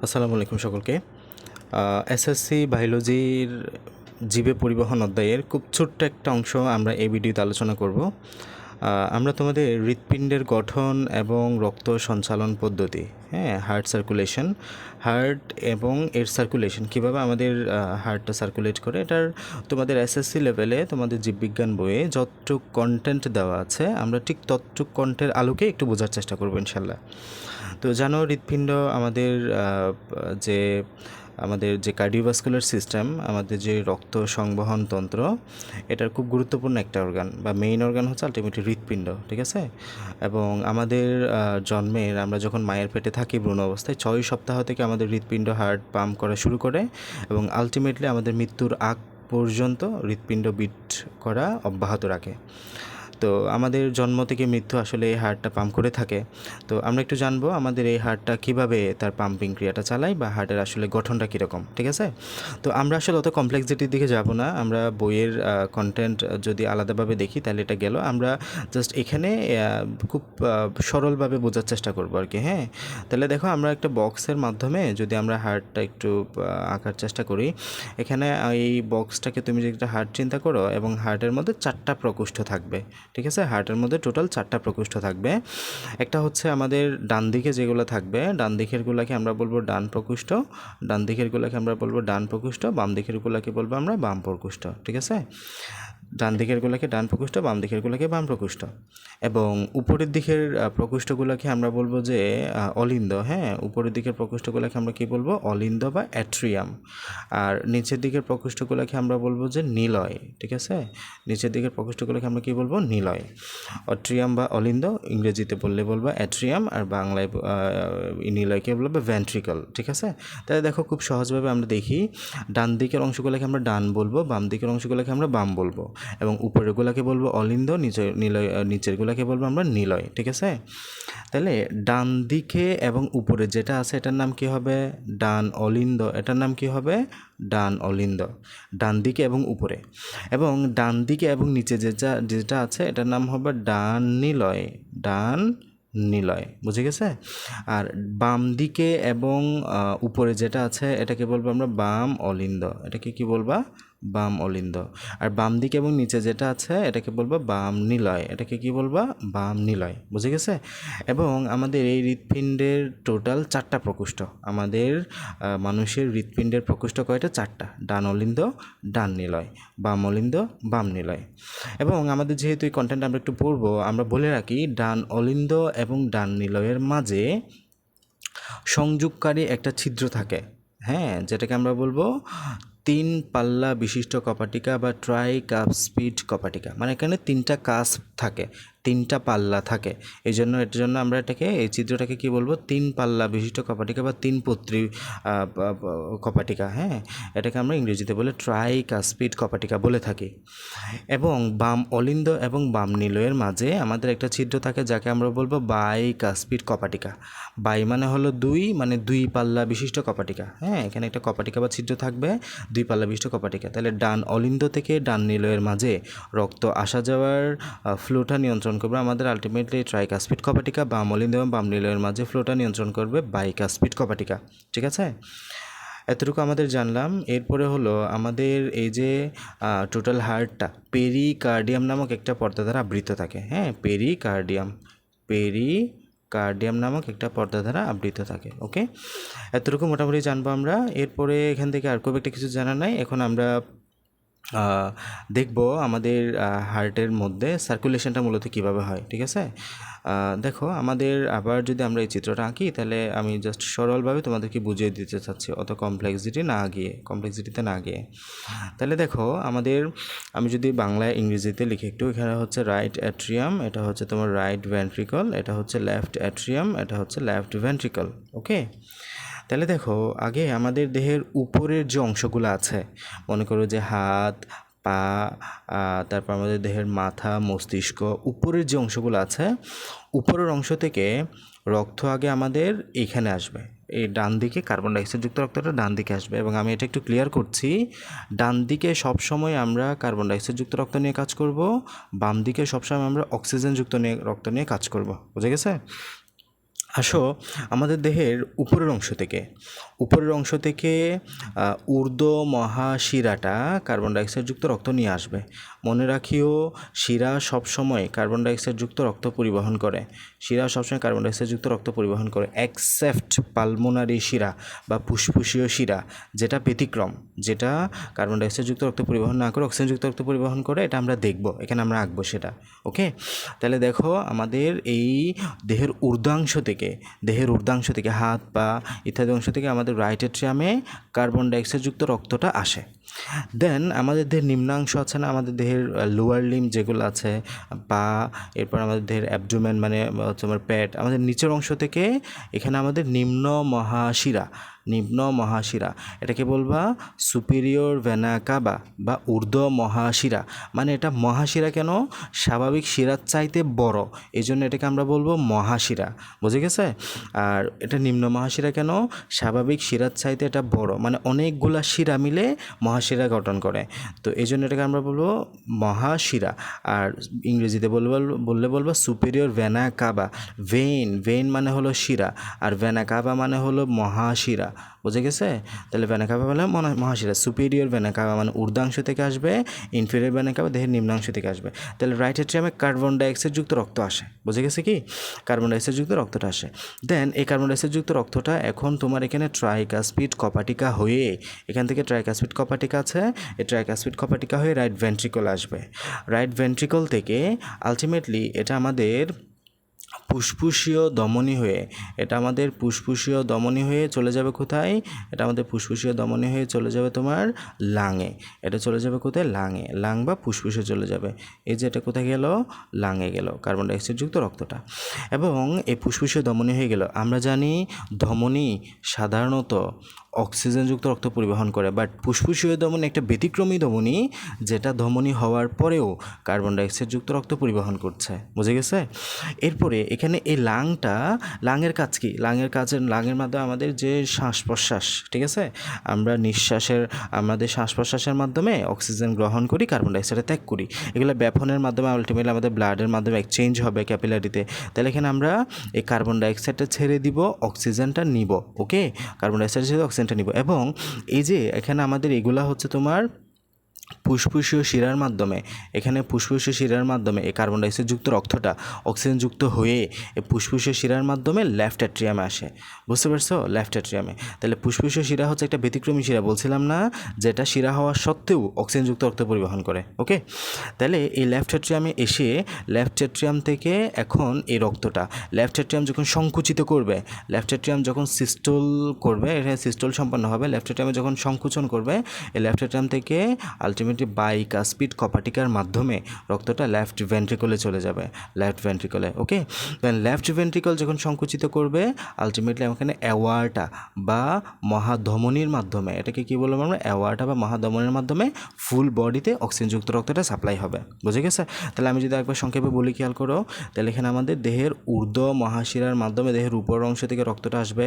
আসসালামু আলাইকুম সকলকে। এসএসসি বায়োলজির জীবে পরিবহন অধ্যায়ের খুব ছোট্ট একটা অংশ আমরা এই ভিডিওতে আলোচনা করব। আমরা তোমাদের হৃৎপিণ্ডের গঠন এবং রক্ত সঞ্চালন পদ্ধতি, হার্ট সার্কুলেশন, হার্ট এবং এর সার্কুলেশন কীভাবে আমাদের হার্টটা সার্কুলেট করে, এটার তোমাদের এসএসসি লেভেলে তোমাদের জীববিজ্ঞান বইয়ে যতটুক কন্টেন্ট দেওয়া আছে আমরা ঠিক ততটুক কন্টেন্টের আলোকে একটু বোঝার চেষ্টা করবো ইনশাল্লাহ। তো জানো, হৃৎপিণ্ড যে আমাদের যে কার্ডিওভাস্কুলার সিস্টেম, আমাদের যে রক্ত সংবহন তন্ত্র, এটার খুব গুরুত্বপূর্ণ একটা অর্গান বা মেইন অর্গান হচ্ছে আলটিমেটলি হৃৎপিণ্ড, ঠিক আছে। এবং আমাদের আমরা যখন মায়ের পেটে থাকি ভ্রূণ অবস্থায় 6 সপ্তাহ থেকে আমাদের হৃৎপিণ্ড হার্ট পাম্প করা শুরু করে এবং আলটিমেটলি আমাদের মৃত্যুর আগ পর্যন্ত হৃৎপিণ্ড বিট করা অব্যাহত রাখে। তো আমাদের জন্ম থেকে মৃত্যু আসলে এই হার্টটা পাম্প করে থাকে। তো আমরা একটু জানবো আমাদের এই হার্টটা কীভাবে তার পাম্পিং ক্রিয়াটা চালায় বা হার্টের আসলে গঠনটা কীরকম, ঠিক আছে। তো আমরা আসলে অত কমপ্লেক্সিটির দিকে যাব না, আমরা বইয়ের কন্টেন্ট যদি আলাদাভাবে দেখি তাহলে এটা গেল, আমরা জাস্ট এখানে খুব সরলভাবে বোঝার চেষ্টা করবো আর কি। তাহলে দেখো, আমরা একটা বক্সের মাধ্যমে যদি আমরা হার্টটা একটু আঁকার চেষ্টা করি, এখানে এই বক্সটাকে তুমি যদি একটা হার্ট চিন্তা করো এবং হার্টের মধ্যে 4টা প্রকোষ্ঠ থাকবে, ঠিক আছে। হার্টের মধ্যে টোটাল 4টা প্রকোষ্ঠ থাকবে। একটা হচ্ছে আমাদের ডান দিকে যেগুলো থাকবে, ডান দিকেরগুলোকে আমরা বলবো ডান প্রকোষ্ঠ, ডান দিকেরগুলোকে আমরা বলবো ডান প্রকোষ্ঠ, বাম দিকেরগুলোকে বলবো আমরা বাম প্রকোষ্ঠ, ঠিক আছে। ডান দিকেরগুলোকে ডান প্রকোষ্ঠ, বাম দিকেরগুলোকে বাম প্রকোষ্ঠ। এবং উপরের দিকের প্রকোষ্ঠগুলোকে আমরা বলবো যে অলিন্দ। উপরের দিকের প্রকোষ্ঠগুলোকে আমরা কি বলবো? অলিন্দ বা অ্যাট্রিয়াম। আর নিচের দিকের প্রকোষ্ঠগুলোকে আমরা বলবো যে নিলয়, ঠিক আছে। নিচের দিকের প্রকোষ্ঠগুলোকে আমরা কি বলবো? নিলয়। অট্রিয়াম বা অলিন্দ, ইংরেজিতে বলবো অ্যাট্রিয়াম, আর বাংলায় নিলয়কে বলবো ভেন্ট্রিকল, ঠিক আছে। তাহলে দেখো, খুব সহজভাবে আমরা দেখি, ডান দিকের অংশগুলোকে আমরা ডান বলবো, বাম দিকের অংশগুলোকে আমরা বাম বলবো, এবং উপরেরগুলোকে বলবো অলিন্দ, নিচেরগুলোকে বলবো আমরা নিলয়, ঠিক আছে। তাহলে ডান দিকে এবং উপরে যেটা আছে এটার নাম কি হবে? ডান অলিন্দ। এটার নাম কি হবে? ডান অলিন্দ। ডান দিকে এবং উপরে। এবং ডান দিকে এবং নিচে যেটা আছে এটার নাম হবে ডান নিলয়। ডান নিলয়, বুঝে গেছে। আর বাম দিকে এবং উপরে যেটা আছে এটাকে বলবো আমরা বাম অলিন্দ। এটাকে কি বলবা? বাম অলিন্দ। আর বাম দিকে এবং নিচে যেটা আছে এটাকে বলবো বাম নিলয়। এটাকে কি বলবা? বাম নিলয়, বুঝে গেছে। এবং আমাদের এই হৃৎপিণ্ডের টোটাল 4টা প্রকোষ্ঠ। আমাদের মানুষের হৃৎপিণ্ডের প্রকোষ্ঠ কয়টা? 4টা। ডান অলিন্দ, ডান নিলয়, বাম অলিন্দ, বাম নিলয়। এবং আমাদের যেহেতু এই কন্টেন্ট আমরা একটু পড়বো, আমরা বলে রাখি ডান অলিন্দ এবং ডান নিলয়ের মাঝে সংযোগকারী একটা ছিদ্র থাকে, যেটাকে আমরা বলবো 3 পাল্লা বিশিষ্ট কপাটিকা বা ট্রাইকাসপিড কপাটিকা। মানে এখানে 3টা কাস্প থাকে, 3টা পাল্লা থাকে। এটার জন্য আমরা এই চিত্রটাকে কি বলবো? 3 পাল্লা বিশিষ্ট কপাটিকা বা 3 পত্রী কপাটিকা। এটাকে আমরা ইংরেজিতে বলে ট্রাইকাসপিড কপাটিকা বলে থাকি। এবং বাম অলিন্দ এবং বাম নিলয়ের মাঝে আমাদের একটা ছিদ্র থাকে যাকে আমরা বলবো বাইকাসপিড কপাটিকা। বাই মানে হলো 2, মানে 2 পাল্লা বিশিষ্ট কপাটিকা। এখানে একটা কপাটিকা বা ছিদ্র থাকবে, 2 পাল্লা বিশিষ্ট কপাটিকা। তাহলে ডান অলিন্দ থেকে ডান নিলয়ের মাঝে রক্ত আসা যাওয়ার ফ্লোটা নিয়ন্ত্রণ করবে আমাদের আলটিমেটলি ট্রাইকাসপিড কপাটিকা। বাম অলিন্দ এবং বাম নিলয়ের মাঝে ফ্লোটা নিয়ন্ত্রণ করবে বাইকাসপিড কপাটিকা, ঠিক আছে। এতটুকু আমাদের জানলাম। এরপরে হলো আমাদের এই যে টোটাল হার্টটা পেরিকার্ডিয়াম নামক একটা পর্দা দ্বারা আবৃত থাকে। পেরিকার্ডিয়াম নামক একটা পর্দা দ্বারা আবৃত থাকে। ওকে, এতটুকু মোটামুটি জানবো আমরা। এরপরে এখান থেকে আর খুব একটা কিছু জানা নাই। এখন আমরা দেখব আমাদের হার্টের মধ্যে সার্কুলেশনটা মূলত কীভাবে হয়, ঠিক আছে। দেখো, আমাদের আবার যদি আমরা এই চিত্রটা আঁকি, তাহলে আমি জাস্ট সরলভাবে তোমাদেরকে বুঝিয়ে দিতে চাচ্ছি, অত কমপ্লেক্সিটিতে না গিয়ে। তাহলে দেখো, আমি যদি বাংলায় ইংরেজিতে লিখি একটু, এখানে হচ্ছে রাইট অ্যাট্রিয়াম, এটা হচ্ছে তোমার রাইট ভেন্ট্রিকল, এটা হচ্ছে লেফট অ্যাট্রিয়াম, এটা হচ্ছে লেফট ভেন্ট্রিকল। ওকে, তাহলে দেখো, আগে আমাদের দেহের উপরের যে অংশগুলো আছে, মনে করো যে হাত, পা, তারপর আমাদের দেহের মাথা, মস্তিষ্ক, উপরের যে অংশগুলো আছে, উপরের অংশ থেকে রক্ত আগে আমাদের এইখানে আসবে। এই ডান দিকে কার্বন ডাইঅক্সাইডযুক্ত রক্তটা ডান দিকে আসবে। এবং আমি এটা একটু ক্লিয়ার করছি, ডান দিকে সবসময় আমরা কার্বন ডাইঅক্সাইডযুক্ত রক্ত নিয়ে কাজ করব, বাম দিকে সবসময় আমরা অক্সিজেনযুক্ত রক্ত নিয়ে কাজ করব, বুঝে গেছে। আসো আমাদের দেহের উপরের অংশ থেকে ঊর্ধ্ব মহাশিরাটা কার্বন ডাইঅক্সাইডযুক্ত রক্ত নিয়ে আসবে। মনে রাখিও, শিরা সবসময় কার্বন ডাইঅক্সাইডযুক্ত রক্ত পরিবহন করে। শিরা সবসময় কার্বন ডাইঅক্সাইডযুক্ত রক্ত পরিবহন করে, এক্সেপ্ট পালমোনারি শিরা বা ফুসফুসীয় শিরা, যেটা ব্যতিক্রম, যেটা কার্বন ডাইঅক্সাইডযুক্ত রক্ত পরিবহন না করে অক্সিজেনযুক্ত রক্ত পরিবহন করে। এটা আমরা দেখব, এখানে আমরা আঁকবো সেটা। ওকে, তাহলে দেখো আমাদের এই দেহের ঊর্ধ্বাংশ থেকে হাত পা ইত্যাদি অংশ থেকে আমাদের রাইট এট্রিয়ামে কার্বন ডাইঅক্সাইডযুক্ত রক্তটা আসে। দেন আমাদের দেহের নিম্নাংশ আছে না, আমাদের দেহের লোয়ার লিম যেগুলো আছে, পা, এরপর আমাদের দেহের অ্যাবডোমেন মানে তোমার পেট, আমাদের নিচের অংশ থেকে এখানে আমাদের নিম্ন মহাশিরা, এটাকে বলবা সুপিরিয়র ভেনা কাবা বা ঊর্ধ্ব মহাশিরা। মানে এটা মহাশিরা কেন? স্বাভাবিক শিরার চাইতে বড়, এই জন্য এটাকে আমরা বলবো মহাশিরা। বুঝে গেছে? আর এটা নিম্ন মহাশিরা কেন? স্বাভাবিক শিরার চাইতে এটা বড়, মানে অনেকগুলা শিরা মিলে মহাশিরা গঠন করে, তো এই জন্য এটাকে আমরা বলবো মহাশিরা। আর ইংরেজিতে বলবো সুপিরিয়র ভেনা কাবা। ভেইন মানে হলো শিরা, আর ভেনা কাবা মানে হলো মহাশিরা। বুঝে গেছে? তাহলে ভেনা কাবা মানে মহাশিরা। সুপিরিয়র ভেনা কাবা মানে ঊর্ধ্বাংশ থেকে আসবে, ইনফেরিয়র ভেনা কাবা দেহের নিম্নাংশ থেকে আসবে। তাহলে রাইট এট্রিয়ামে কার্বন ডাইঅক্সাইডযুক্ত রক্ত আসে। বুঝে গেছে কি? কার্বন ডাইঅক্সাইডযুক্ত রক্তটা আসে। দেন এই কার্বন ডাইঅক্সাইডযুক্ত রক্তটা এখন তোমার এখানে ট্রাইকাসপিড কপাটিকা হয়ে, এখান থেকে ট্রাইকাসপিড কপাটিকা আছে, এই ট্রাইকাসপিড কপাটিকা হয়ে রাইট ভেন্ট্রিকল আসবে। রাইট ভেন্ট্রিকল থেকে আলটিমেটলি এটা আমাদের ফুসফুসীয় ধমনী হয়ে চলে যাবে কোথায়? এটা আমাদের ফুসফুসীয় ধমনী হয়ে চলে যাবে তোমার লাঙে। এটা চলে যাবে কোথায়? লাঙে, লাং বা ফুসফুসে চলে যাবে। এই যে এটা কোথায় গেল? লাঙে গেল কার্বন ডাইঅক্সাইডযুক্ত রক্তটা। এবং এই ফুসফুসীয় ধমনী হয়ে গেল। আমরা জানি ধমনী সাধারণত অক্সিজেনযুক্ত রক্ত পরিবহন করে, বাট ফুসফুসীয় ধমনী একটা ব্যতিক্রমী ধমনী, যেটা ধমনী হওয়ার পরেও কার্বন ডাইঅক্সাইডযুক্ত রক্ত পরিবহন করছে। বুঝে গেছে? এরপরে এখানে এই লাঙের কাজ কি? লাঙের মাধ্যমে আমাদের যে শ্বাস প্রশ্বাস, ঠিক আছে, আমাদের শ্বাস প্রশ্বাসের মাধ্যমে অক্সিজেন গ্রহণ করি, কার্বন ডাইঅক্সাইড ত্যাগ করি। এগুলো ব্যাপনের মাধ্যমে আলটিমেটলি আমাদের ব্লাডের মাধ্যমে এক্সচেঞ্জ হবে ক্যাপিলারিতে। তাহলে এখানে আমরা এই কার্বন ডাইঅক্সাইডটা ছেড়ে দিব, অক্সিজেনটা নিব। ওকে, কার্বন ডাইঅক্সাইড ছেড়ে অক্সিজেনটা নিব। এবং এই যে এখানে আমাদের এগুলা হচ্ছে তোমার ফুসফুসীয় শিরার মাধ্যমে, এই কার্বন ডাইঅক্সাইডযুক্ত রক্তটা অক্সিজেনযুক্ত হয়ে এই ফুসফুসীয় শিরার মাধ্যমে লেফট অ্যাট্রিয়ামে আসে। বুঝতে পারছো? লেফট অ্যাট্রিয়ামে। তাহলে ফুসফুসীয় শিরা হচ্ছে একটা ব্যতিক্রমী শিরা, বলছিলাম না, যেটা শিরা হওয়া সত্ত্বেও অক্সিজেনযুক্ত রক্ত পরিবহন করে। ওকে, তাহলে এই লেফট অ্যাট্রিয়ামে এসে লেফট অ্যাট্রিয়াম থেকে এখন এই রক্তটা লেফট অ্যাট্রিয়াম যখন সংকুচিত করবে, লেফট অ্যাট্রিয়াম যখন সিস্টোল করবে, এটা সিস্টোল সম্পন্ন হবে, লেফট অ্যাট্রিয়ামে যখন সংকুচন করবে, এই লেফট অ্যাট্রিয়াম থেকে আলটিমেটলি বাইকাসপিড কপাটিকার মাধ্যমে রক্তটা লেফট ভেন্ট্রিকলে চলে যাবে, লেফট ভেন্ট্রিকলে। ওকে, দেন লেফট ভেন্ট্রিকল যখন সংকুচিত করবে, আলটিমেটলি ওখানে অ্যাওয়ার্টা বা মহাধমনীর মাধ্যমে, এটাকে কী বলবো আমরা? অ্যাওয়ার্টা বা মহাধমনীর মাধ্যমে ফুল বডিতে অক্সিজেনযুক্ত রক্তটা সাপ্লাই হবে। বুঝে গেছে? তাহলে আমি যদি একবার সংক্ষেপে বলি, খেয়াল করো, তাহলে এখানে আমাদের দেহের ঊর্ধ্ব মহাশিরার মাধ্যমে দেহের উপর অংশ থেকে রক্তটা আসবে,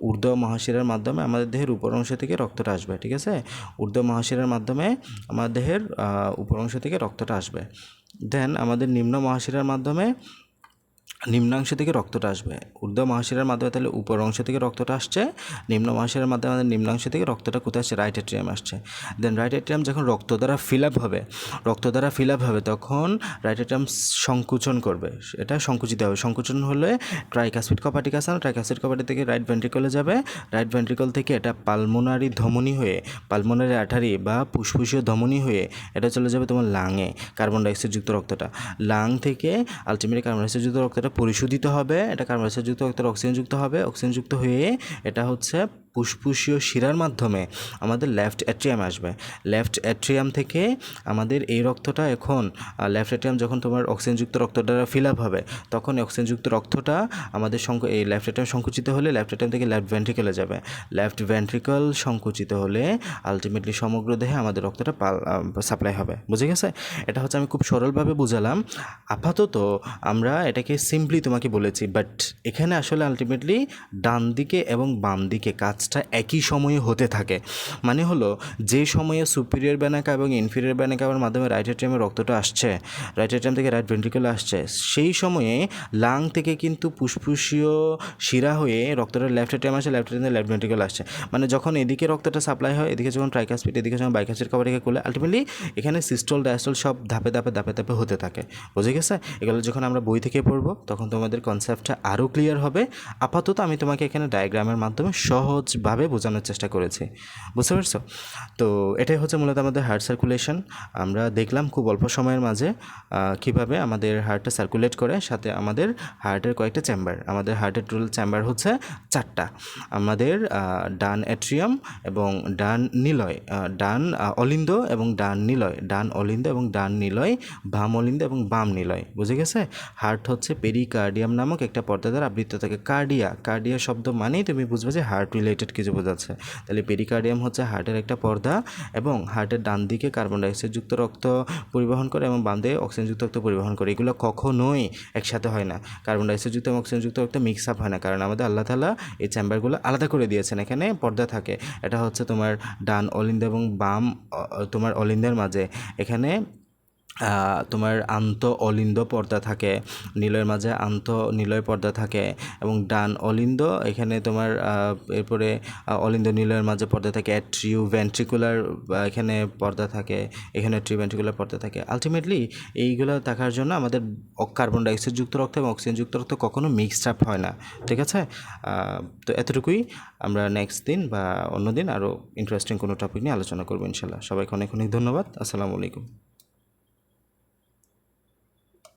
ঊর্ধ্ব মহাশিরার মাধ্যমে আমাদের দেহের উপর অংশ থেকে রক্তটা আসবে। ঠিক আছে? ঊর্ধ্ব মহাশিরার মাধ্যমে আমাদের দেহের উপর অংশ থেকে রক্তটা আসবে। দেন আমাদের নিম্ন মহাশিরার মাধ্যমে নিম্নাংশ থেকে রক্তটা আসবে। ঊর্ধ্ব মহাশিরার মাধ্যমে তাহলে উপর অংশ থেকে রক্তটা আসছে, নিম্ন মহাশিরার মাধ্যমে আমাদের নিম্নাংশ থেকে রক্তটা কোথায় আসছে? রাইট অ্যাট্রিয়াম আসছে। দেন রাইট অ্যাট্রিয়াম যখন রক্ত দ্বারা ফিল আপ হবে তখন রাইট অ্যাট্রিয়াম সংকুচন করবে, এটা সংকুচিত হবে। সংকুচন হলে ট্রাইকাসপিড কপাটিক আছে না, ট্রাইকাসপিড কপাটিক থেকে রাইট ভেন্ট্রিকলে যাবে, রাইট ভেন্ট্রিকল থেকে এটা পালমোনারি ধমনী হয়ে, পালমোনারি আর্টারি বা ফুসফুসীয় ধমনী হয়ে এটা চলে যাবে তোমার লাঙে, কার্বন ডাইঅক্সাইডযুক্ত রক্তটা। লাং থেকে আলটিমেটলি কার্বন ডাইঅক্সাইডযুক্ত রক্তটা পরিশোধিত হবে, এটা কার্বন ডাইঅক্সাইডযুক্ত রক্তটা অক্সিজেনযুক্ত হবে, অক্সিজেনযুক্ত হয়ে এটা হচ্ছে ফুসফুসীয় শিরার মাধ্যমে আমাদের লেফট অ্যাট্রিয়াম আসবে। লেফট অ্যাট্রিয়াম থেকে আমাদের এই রক্তটা এখন লেফট অ্যাট্রিয়াম যখন তোমার অক্সিজেনযুক্ত রক্ত দ্বারা ফিল আপ হবে, তখন অক্সিজেনযুক্ত রক্তটা আমাদের এই লেফট অ্যাট্রিয়াম সংকুচিত হলে লেফট অ্যাট্রিয়াম থেকে লেফট ভেন্ট্রিকলে যাবে। লেফট ভেন্ট্রিকল সংকুচিত হলে আলটিমেটলি সমগ্র দেহে আমাদের রক্তটা সাপ্লাই হবে। বুঝে গেছে? এটা হচ্ছে আমি খুব সরলভাবে বুঝালাম। আপাতত আমরা এটাকে সিম্পলি তোমাকে বলেছি, বাট এখানে আসলে আলটিমেটলি ডান দিকে এবং বাম দিকে কাজ কাজটা একই সময়ে হতে থাকে। মানে হলো যে সময়ে সুপিরিয়র ভেনা কাভা এবং ইনফিরিয়র ভেনা কাভার মাধ্যমে রাইট এট্রিয়ামে রক্তটা আসছে, রাইট এট্রিয়াম থেকে রাইট ভেন্ট্রিকলে আসছে, সেই সময়ে লাং থেকে কিন্তু ফুসফুসীয় শিরা হয়ে রক্তটা লেফট এট্রিয়াম আসে, লেফট এট্রিয়াম লেফট ভেন্ট্রিকলে আসছে। মানে যখন এদিকে রক্তটা সাপ্লাই হয়, এদিকে যখন ট্রাইকাসপিড, এদিকে যখন বাইকাসপিড কভারিকে করলে আলটিমেটলি এখানে সিস্টল ডায়াস্টল সব ধাপে ধাপে ধাপে ধাপে হতে থাকে। বুঝে গেছে? এগুলো যখন আমরা বই থেকে পড়বো তখন তোমাদের কনসেপ্টটা আরও ক্লিয়ার হবে। আপাতত আমি তোমাকে এখানে ডায়াগ্রামের মাধ্যমে সহজভাবে বোঝানোর চেষ্টা করেছি। বুঝতে পারছো? তো এটাই হচ্ছে মূলত আমাদের হার্ট সার্কুলেশন। আমরা দেখলাম খুব অল্প সময়ের মাঝে কীভাবে আমাদের হার্টটা সার্কুলেট করে, সাথে আমাদের হার্টের কয়েকটা চেম্বার। আমাদের হার্টের টোটাল চেম্বার হচ্ছে 4টা। আমাদের ডান অ্যাট্রিয়াম এবং ডান নিলয়, ডান অলিন্দ এবং ডান নিলয়, ডান অলিন্দ এবং ডান নিলয়, বাম অলিন্দ এবং বাম নিলয়। বুঝে গেছে? হার্ট হচ্ছে পেরিকার্ডিয়াম নামক একটা পর্দা দ্বারা আবৃত থাকে। কার্ডিয়া শব্দ মানেই তুমি বুঝবে যে হার্ট রিলেটেড কিছু বোঝাচ্ছে। তাহলে পেরিকার্ডিয়াম হচ্ছে হার্টের একটা পর্দা এবং হার্টের ডান দিকে কার্বন ডাইঅক্সাইডযুক্ত রক্ত পরিবহন করে এবং বাম দিকে অক্সিজেনযুক্ত রক্ত পরিবহন করে। এগুলো কখনোই একসাথে হয় না। কার্বন ডাইঅক্সাইডযুক্ত এবং অক্সিজেনযুক্ত রক্ত মিক্স আপ হয় না, কারণ আমাদের আল্লাহ তাআলা এই চেম্বারগুলো আলাদা করে দিয়েছেন। এখানে পর্দা থাকে। এটা হচ্ছে তোমার ডান অলিন্দ এবং বাম তোমার অলিন্দের মাঝে এখানে তোমার আন্ত অলিন্দ পর্দা থাকে, নিলয়ের মাঝে আন্ত নিলয় পর্দা থাকে এবং ডান অলিন্দ এখানে তোমার এরপরে অলিন্দ নিলয়ের মাঝে পর্দা থাকে। অ্যাট্রিও ভেন্ট্রিকুলার এখানে পর্দা থাকে, এখানে অ্যাট্রিও ভেন্ট্রিকুলার পর্দা থাকে। আলটিমেটলি এইগুলো থাকার জন্য আমাদের কার্বন ডাইঅক্সাইডযুক্ত রক্ত এবং অক্সিজেনযুক্ত রক্ত কখনো মিক্সড আপ হয় না। ঠিক আছে? তো এতটুকুই। আমরা নেক্সট দিন বা অন্য দিন আরও ইন্টারেস্টিং কোনো টপিক নিয়ে আলোচনা করবো ইনশাল্লাহ। সবাইকে অনেক অনেক ধন্যবাদ। আসসালামু আলাইকুম।